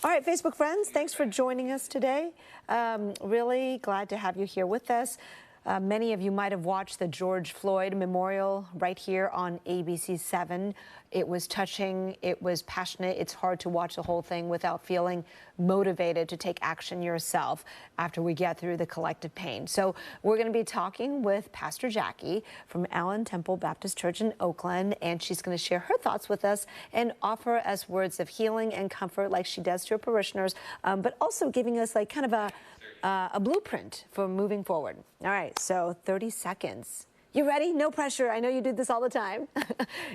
All right, Facebook friends, thanks for joining us today. Really glad to have you here with us. Many of you might have watched the George Floyd memorial right here on ABC7. It was touching, it was passionate. It's hard to watch the whole thing without feeling motivated to take action yourself after we get through the collective pain. So we're going to be talking with Pastor Jackie from Allen Temple Baptist Church in Oakland, and she's going to share her thoughts with us and offer us words of healing and comfort like she does to her parishioners, but also giving us like kind of a blueprint for moving forward. All right, so 30 seconds. You ready? No pressure. I know you do this all the time.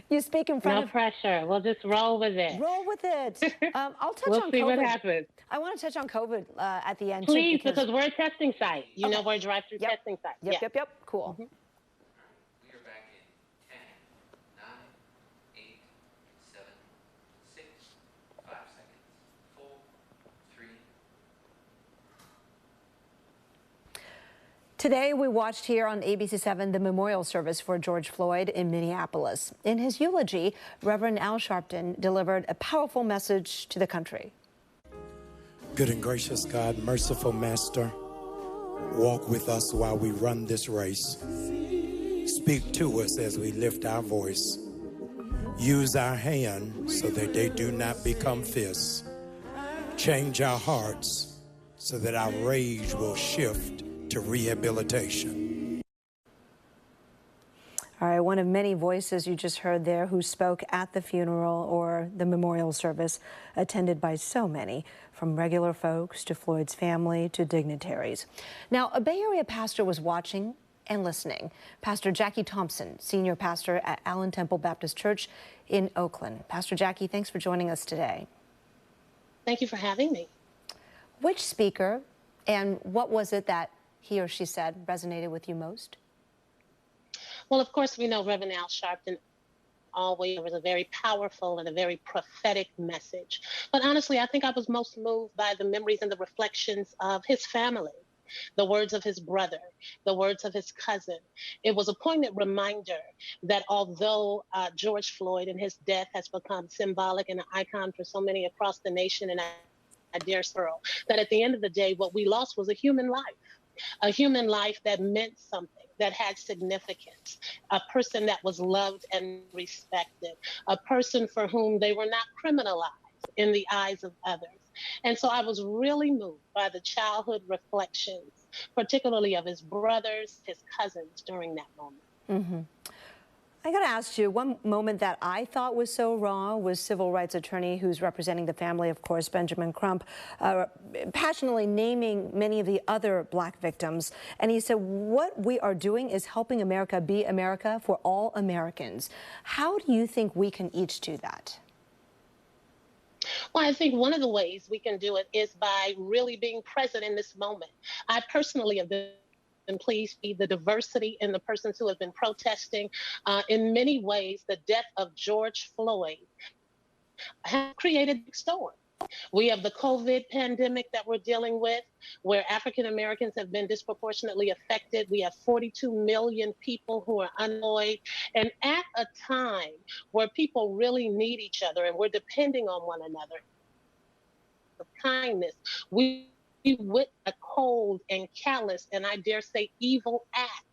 You speak in front of... No pressure. We'll just roll with it. Roll with it. I'll touch we'll on see COVID. what happens. I want to touch on COVID at the end, Please, too. because we're a testing site. You know, we're a drive-through Yep. testing site. Yep. Cool. We are back in 10, 9, 8, 7, 6, 5 seconds, 4, 3. Today, we watched here on ABC7 the memorial service for George Floyd in Minneapolis. In his eulogy, Reverend Al Sharpton delivered a powerful message to the country. Good and gracious God, merciful Master, walk with us while we run this race. Speak to us as we lift our voice. Use our hands so that they do not become fists. Change our hearts so that our rage will shift to rehabilitation. All right, one of many voices you just heard there who spoke at the funeral or the memorial service attended by so many, from regular folks to Floyd's family to dignitaries. Now, a Bay Area pastor was watching and listening. Pastor Jackie Thompson, senior pastor at Allen Temple Baptist Church in Oakland. Pastor Jackie, thanks for joining us today. Thank you for having me. Which speaker and what was it that he or she said resonated with you most? Well, of course, we know Reverend Al Sharpton always was a very powerful and a very prophetic message. But honestly, I think I was most moved by the memories and the reflections of his family, the words of his brother, the words of his cousin. It was a poignant reminder that although George Floyd and his death has become symbolic and an icon for so many across the nation, and I dare say, that at the end of the day, what we lost was a human life that meant something, that had significance, a person that was loved and respected, a person for whom they were not criminalized in the eyes of others. And so I was really moved by the childhood reflections, particularly of his brothers, his cousins during that moment. Mm-hmm. I got to ask you, one moment that I thought was so raw was civil rights attorney who's representing the family, of course, Benjamin Crump, passionately naming many of the other black victims. And he said, what we are doing is helping America be America for all Americans. How do you think we can each do that? Well, I think one of the ways we can do it is by really being present in this moment. I personally have been pleased to see the diversity in the persons who have been protesting. In many ways, the death of George Floyd has created a storm. We have the COVID pandemic that we're dealing with, where African Americans have been disproportionately affected. We have 42 million people who are unemployed. And at a time where people really need each other and we're depending on one another, of kindness, we with a cold and callous and I dare say evil act.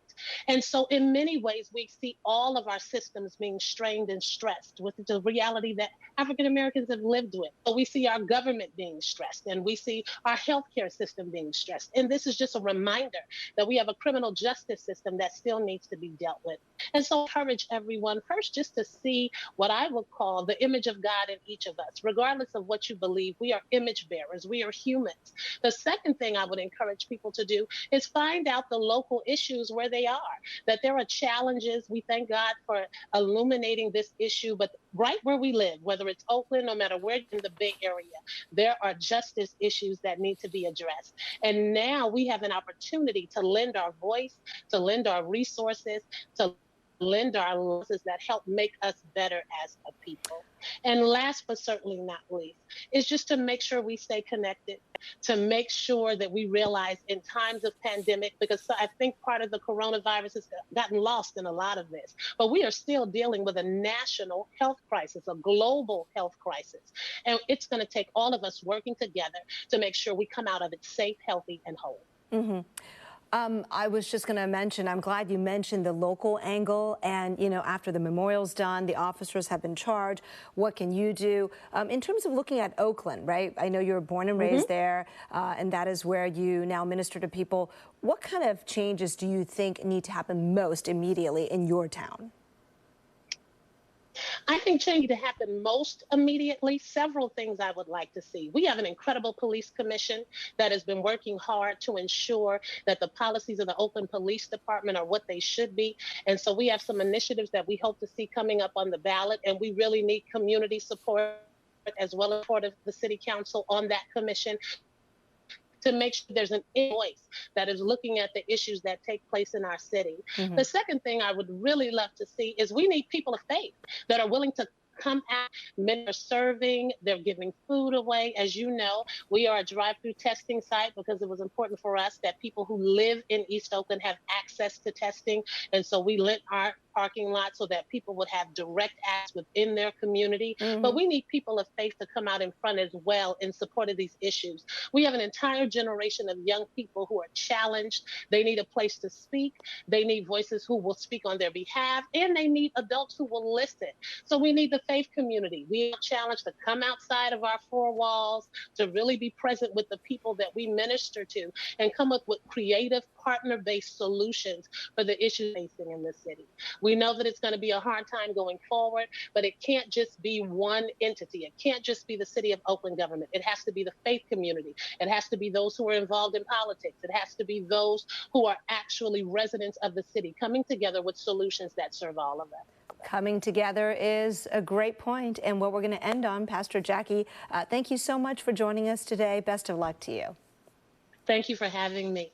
And so in many ways, we see all of our systems being strained and stressed with the reality that African Americans have lived with. So we see our government being stressed and we see our healthcare system being stressed. And this is just a reminder that we have a criminal justice system that still needs to be dealt with. And so I encourage everyone first just to see what I would call the image of God in each of us. Regardless of what you believe, we are image bearers. We are humans. The second thing I would encourage people to do is find out the local issues where they are, that there are challenges. We thank God for illuminating this issue, but right where we live, whether it's Oakland, no matter where in the Bay Area, there are justice issues that need to be addressed. And now we have an opportunity to lend our voice, to lend our resources, to lend our lenses that help make us better as a people. And last but certainly not least, is just to make sure we stay connected, to make sure that we realize in times of pandemic, because I think part of the coronavirus has gotten lost in a lot of this, but we are still dealing with a national health crisis, a global health crisis. And it's going to take all of us working together to make sure we come out of it safe, healthy, and whole. Mm-hmm. I was just going to mention, I'm glad you mentioned the local angle. And, you know, after the memorial's done, the officers have been charged. What can you do? In terms of looking at Oakland, right? I know you were born and raised there, and that is where you now minister to people. What kind of changes do you think need to happen most immediately in your town? I think change to happen most immediately. Several things I would like to see. We have an incredible police commission that has been working hard to ensure that the policies of the Oakland Police Department are what they should be. And so we have some initiatives that we hope to see coming up on the ballot, and we really need community support as well as support of the city council on that commission, to make sure there's an voice that is looking at the issues that take place in our city. The second thing I would really love to see is we need people of faith that are willing to come out. Many are serving, they're giving food away. As you know, we are a drive-through testing site because it was important for us that people who live in East Oakland have access to testing. And so we lent our parking lot so that people would have direct access within their community. But we need people of faith to come out in front as well in support of these issues. We have an entire generation of young people who are challenged. They need a place to speak. They need voices who will speak on their behalf, and they need adults who will listen. So we need the faith community. We are challenged to come outside of our four walls, to really be present with the people that we minister to, and come up with creative partner-based solutions for the issues facing in the city. We know that it's going to be a hard time going forward, but it can't just be one entity. It can't just be the city of Oakland government. It has to be the faith community. It has to be those who are involved in politics. It has to be those who are actually residents of the city coming together with solutions that serve all of us. Coming together is a great point, and what we're going to end on. Pastor Jackie, thank you so much for joining us today. Best of luck to you. Thank you for having me.